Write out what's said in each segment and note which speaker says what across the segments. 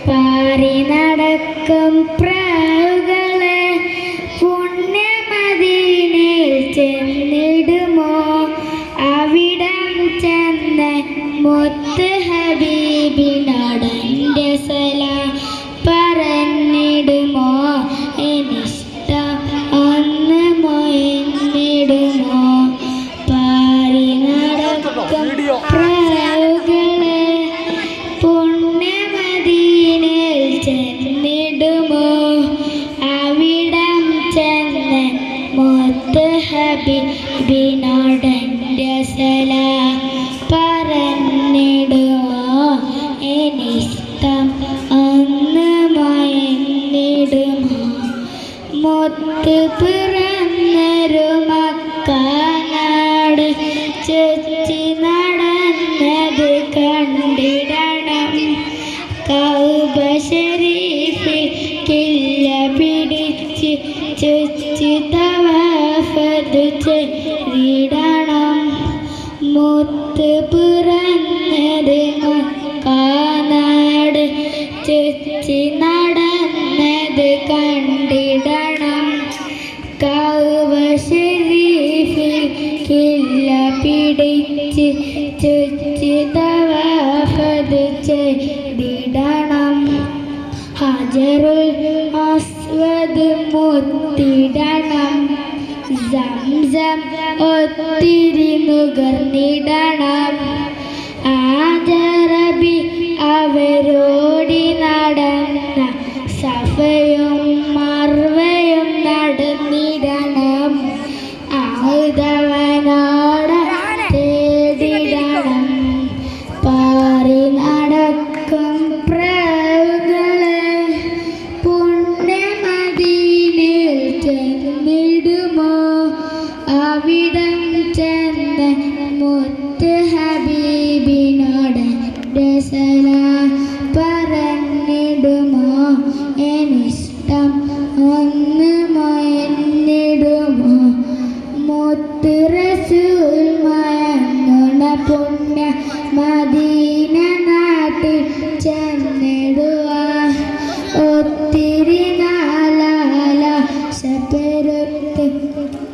Speaker 1: പാറി നടക്കും പ്രാവുകളെ പുണ്യമദീനയിൽ ചെന്നിടുമോ? അവിടം ചെന്ന് മുത്ത് ഹബീബിനോടെൻ്റെ സലാം പറഞ്ഞിടുമോ? എനിഷ്ടം ഒന്ന് മൊയന്നിടുമോ? പാറി നടക്കും പ്രാവുകളെ പുണ്യമദീനയിൽ ചെന്നിടുമോ? അവിടം ചെന്ന് മുത്ത് ഹബീബിനോടെൻ്റെ സലാം പറഞ്ഞിടുമോ? എനിഷ്ടം ഒന്ന് മയന്നിടുമോ? മുത്ത് പിറന്നൊരു മക്കാനാട് ചുറ്റി നടന്നത് കണ്ടിടണം. കഅബ ശരീഫിൽ കില്ല പിടിച്ച് ചുറ്റി തവാഫത് ചെയ്തിടണം. മുത്ത് പിറന്നത് മക്കാനാട് ചുറ്റി നടന്നത് കണ്ടിടണം. കഅബ ശരീഫിൽ കില്ല പിടിച്ച് ചുറ്റി തവാഫത് ചെയ്തിടണം. ഹജറുൽ അസ്വദ് മുത്തിടണം. സംസം ഒത്തിരി നുകർന്നിടണം. ആദരബി അവരോടി നടന്ന സഫയും മർവയും നടന്നിടണം. ആദവനോട് തേടിടണം. പാറി നടക്കും പ്രാവുകളെ പുണ്യമദീനയിൽ ചെന്നിടുമോ? അവിടം ചെന്ന് മുത്ത് ഹബീബിനോടെൻ്റെ സലാം പറഞ്ഞിടുമോ? എനിഷ്ടം ഒന്ന് മയന്നിടുമോ? മുത്ത് റസൂൽ മയങ്ങുന്ന പുണ്യ മദീന നാട്ടിൽ ചെന്നിടുവാൻ ഒത്തിരി നാലാശപ്പെരുത്ത്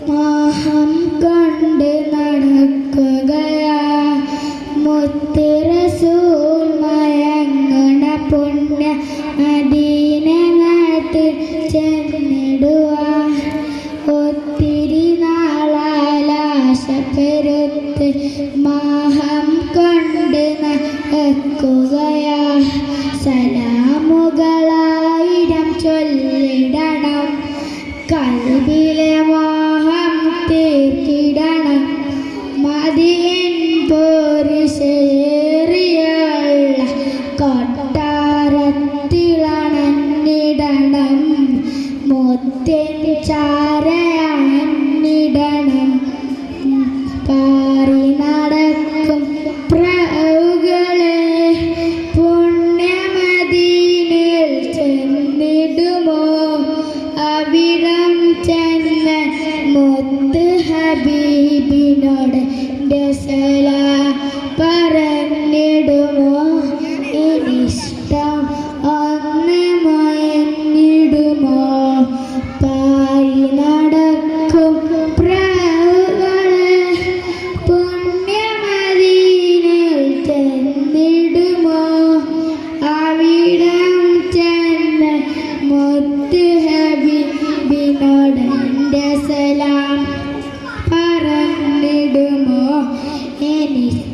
Speaker 1: മോഹം കൊണ്ട് നടക്കുകയാ. മുത്ത് റസൂൽ മയങ്ങുന്ന പുണ്യ മദീന നാട്ടിൽ ചെന്നിടുവാൻ ഒത്തിരി നാലാശപ്പെരുത്ത് മോഹം കൊണ്ട് നടക്കുകയാ. സലാമുകളായിരം ചൊല്ലിടണം. കൽബിലെ മോഹം തീർക്കിടണം. മദിയൻ പോരിശേറിയുള്ള കൊട്ടാരത്തിലണഞ്ഞിടണം. മുത്തിൻ ചാരയണിടണം. പാറി നടക്കും പ്രാവുകളെ പുണ്യമദീനയിൽ ചെന്നിടുമോ? അവിടം ചെന്ന് മുത്ത് ഹബീബിനോടെൻ്റെ സലാം പറഞ്ഞിടുമോ? എനിഷ്ടം ഒന്ന് മയന്നിടുമോ? പാറി നടക്കും പ്രാവുകളെ പുണ്യമദീനയിൽ ചെന്നിടുമോ? അവിടം ചെന്ന് മുത്ത് ഹബീബിനോടെൻ്റെ സലാം പറഞ്ഞിടുമോ? എനിഷ്ടം